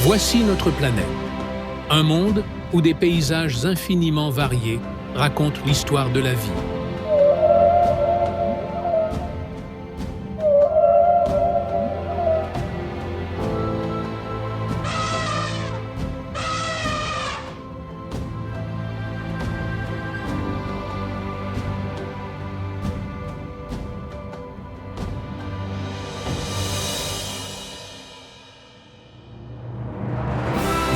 Voici notre planète. Un monde où des paysages infiniment variés racontent l'histoire de la vie.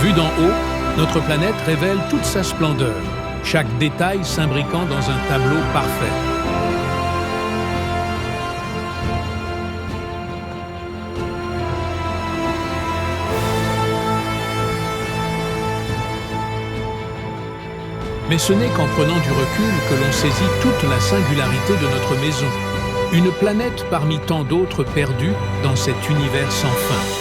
Vue d'en haut, notre planète révèle toute sa splendeur, chaque détail s'imbriquant dans un tableau parfait. Mais ce n'est qu'en prenant du recul que l'on saisit toute la singularité de notre maison, une planète parmi tant d'autres perdues dans cet univers sans fin.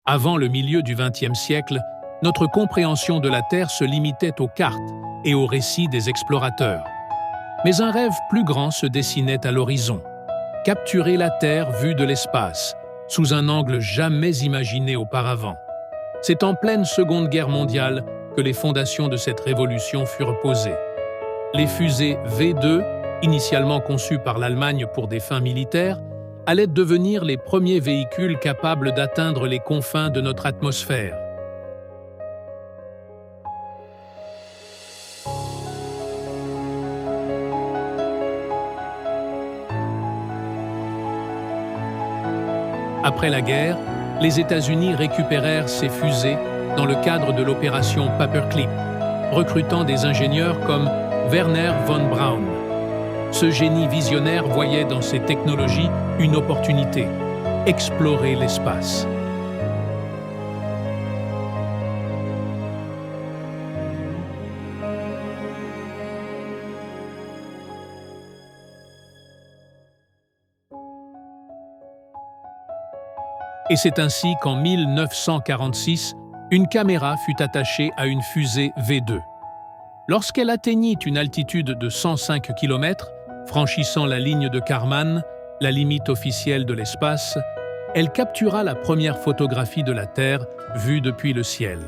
Avant le milieu du XXe siècle, notre compréhension de la Terre se limitait aux cartes et aux récits des explorateurs. Mais un rêve plus grand se dessinait à l'horizon. Capturer la Terre vue de l'espace, sous un angle jamais imaginé auparavant. C'est en pleine Seconde Guerre mondiale que les fondations de cette révolution furent posées. Les fusées V2, initialement conçues par l'Allemagne pour des fins militaires, allaient devenir les premiers véhicules capables d'atteindre les confins de notre atmosphère. Après la guerre, les États-Unis récupérèrent ces fusées dans le cadre de l'opération Paperclip, recrutant des ingénieurs comme Wernher von Braun. Ce génie visionnaire voyait dans ces technologies une opportunité, explorer l'espace. Et c'est ainsi qu'en 1946, une caméra fut attachée à une fusée V2. Lorsqu'elle atteignit une altitude de 105 km, franchissant la ligne de Kármán, la limite officielle de l'espace, elle captura la première photographie de la Terre vue depuis le ciel.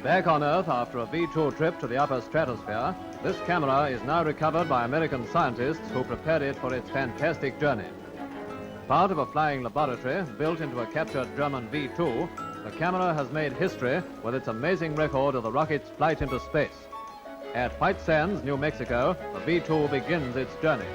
Back on Earth after a V2 trip to the upper stratosphere, this camera is now recovered by American scientists who prepared it for its fantastic journey. Part of a flying laboratory built into a captured German V2, the camera has made history with its amazing record of the rocket's flight into space. At White Sands, New Mexico, the V2 begins its journey.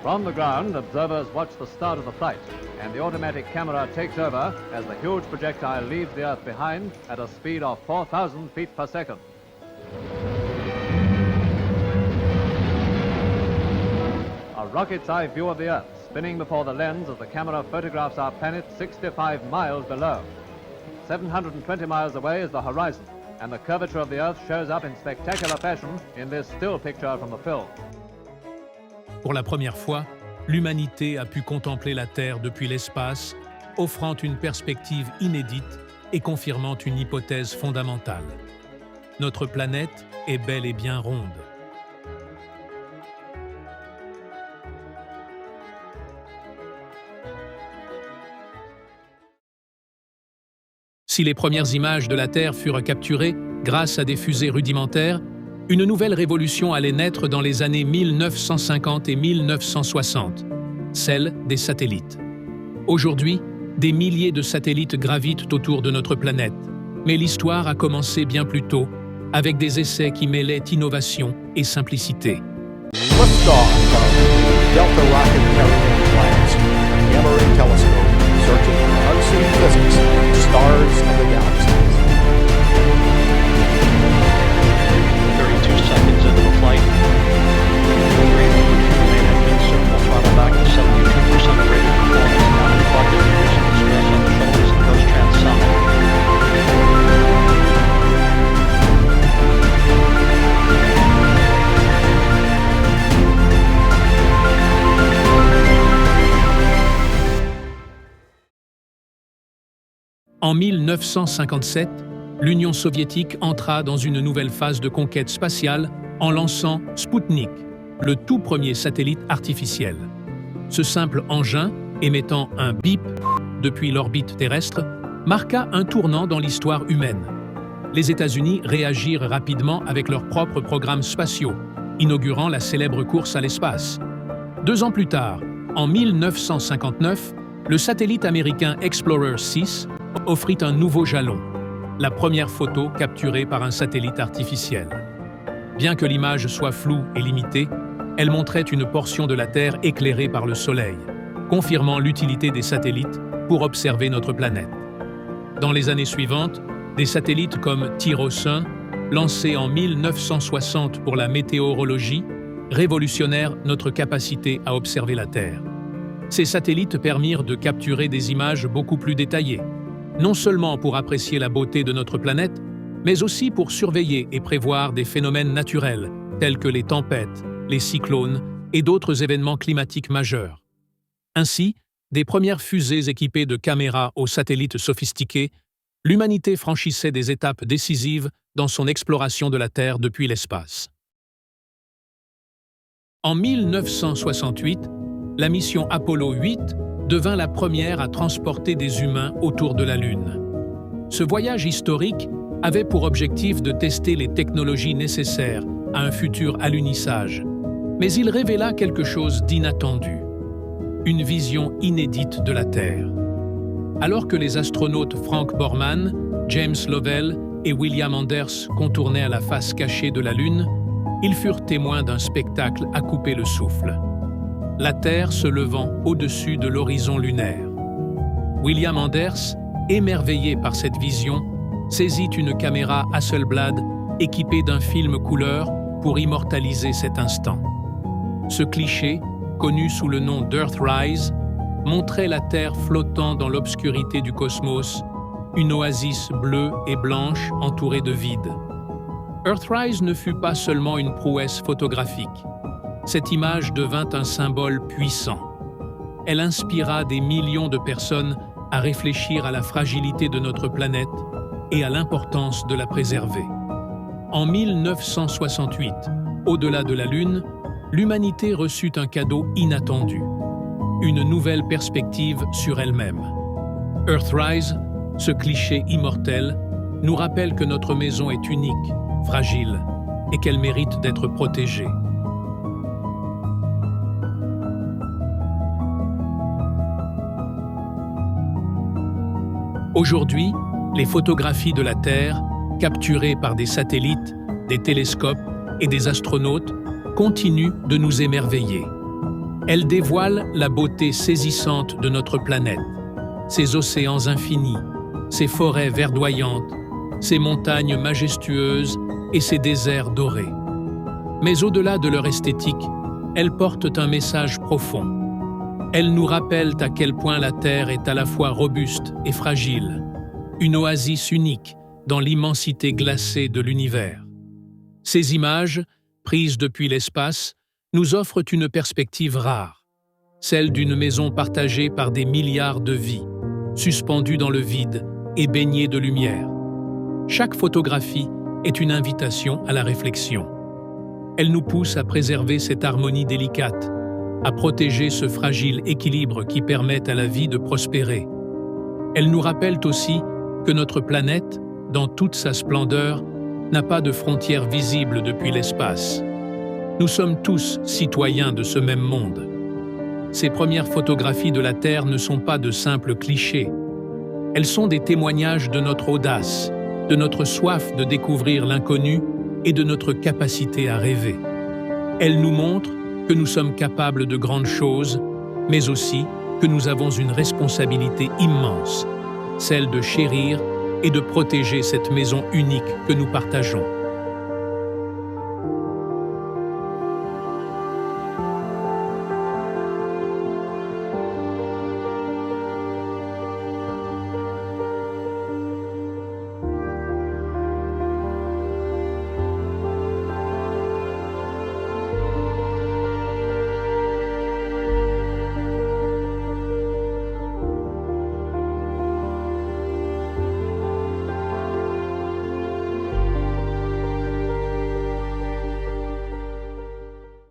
From the ground, observers watch the start of the flight, and the automatic camera takes over as the huge projectile leaves the Earth behind at a speed of 4,000 feet per second. A rocket's eye view of the Earth, spinning before the lens as the camera photographs our planet 65 miles below. 720 miles away is the horizon, and the curvature of the Earth shows up in spectacular fashion in this still picture from the film. Pour la première fois, l'humanité a pu contempler la Terre depuis l'espace, offrant une perspective inédite et confirmant une hypothèse fondamentale. Notre planète est bel et bien ronde. Si les premières images de la Terre furent capturées grâce à des fusées rudimentaires, une nouvelle révolution allait naître dans les années 1950 et 1960, celle des satellites. Aujourd'hui, des milliers de satellites gravitent autour de notre planète, mais l'histoire a commencé bien plus tôt, avec des essais qui mêlaient innovation et simplicité. Liftoff of Delta rocket carrying plans. Gamma ray telescope searching for unseen physics, stars of the galaxy. 32 seconds into the flight. Main engine, circle throttle back to 72% of rated performance. Now reflected, reducing the stress on the shoulders and goes transonic. En 1957, l'Union soviétique entra dans une nouvelle phase de conquête spatiale en lançant Sputnik, le tout premier satellite artificiel. Ce simple engin, émettant un bip depuis l'orbite terrestre, marqua un tournant dans l'histoire humaine. Les États-Unis réagirent rapidement avec leurs propres programmes spatiaux, inaugurant la célèbre course à l'espace. 2 ans plus tard, en 1959, le satellite américain Explorer 6 offrit un nouveau jalon, la première photo capturée par un satellite artificiel. Bien que l'image soit floue et limitée, elle montrait une portion de la Terre éclairée par le Soleil, confirmant l'utilité des satellites pour observer notre planète. Dans les années suivantes, des satellites comme TIROS-1, lancés en 1960 pour la météorologie, révolutionnèrent notre capacité à observer la Terre. Ces satellites permirent de capturer des images beaucoup plus détaillées, non seulement pour apprécier la beauté de notre planète, mais aussi pour surveiller et prévoir des phénomènes naturels tels que les tempêtes, les cyclones et d'autres événements climatiques majeurs. Ainsi, des premières fusées équipées de caméras aux satellites sophistiqués, l'humanité franchissait des étapes décisives dans son exploration de la Terre depuis l'espace. En 1968, la mission Apollo 8 devint la première à transporter des humains autour de la Lune. Ce voyage historique avait pour objectif de tester les technologies nécessaires à un futur alunissage, mais il révéla quelque chose d'inattendu, une vision inédite de la Terre. Alors que les astronautes Frank Borman, James Lovell et William Anders contournaient à la face cachée de la Lune, ils furent témoins d'un spectacle à couper le souffle. La Terre se levant au-dessus de l'horizon lunaire. William Anders, émerveillé par cette vision, saisit une caméra Hasselblad équipée d'un film couleur pour immortaliser cet instant. Ce cliché, connu sous le nom d'Earthrise, montrait la Terre flottant dans l'obscurité du cosmos, une oasis bleue et blanche entourée de vide. Earthrise ne fut pas seulement une prouesse photographique. Cette image devint un symbole puissant. Elle inspira des millions de personnes à réfléchir à la fragilité de notre planète et à l'importance de la préserver. En 1968, au-delà de la Lune, l'humanité reçut un cadeau inattendu, une nouvelle perspective sur elle-même. Earthrise, ce cliché immortel, nous rappelle que notre maison est unique, fragile, et qu'elle mérite d'être protégée. Aujourd'hui, les photographies de la Terre, capturées par des satellites, des télescopes et des astronautes, continuent de nous émerveiller. Elles dévoilent la beauté saisissante de notre planète, ses océans infinis, ses forêts verdoyantes, ses montagnes majestueuses et ses déserts dorés. Mais au-delà de leur esthétique, elles portent un message profond. Elles nous rappellent à quel point la Terre est à la fois robuste et fragile, une oasis unique dans l'immensité glacée de l'univers. Ces images, prises depuis l'espace, nous offrent une perspective rare, celle d'une maison partagée par des milliards de vies, suspendue dans le vide et baignée de lumière. Chaque photographie est une invitation à la réflexion. Elle nous pousse à préserver cette harmonie délicate, à protéger ce fragile équilibre qui permet à la vie de prospérer. Elles nous rappellent aussi que notre planète, dans toute sa splendeur, n'a pas de frontières visibles depuis l'espace. Nous sommes tous citoyens de ce même monde. Ces premières photographies de la Terre ne sont pas de simples clichés. Elles sont des témoignages de notre audace, de notre soif de découvrir l'inconnu et de notre capacité à rêver. Elles nous montrent que nous sommes capables de grandes choses, mais aussi que nous avons une responsabilité immense, celle de chérir et de protéger cette maison unique que nous partageons.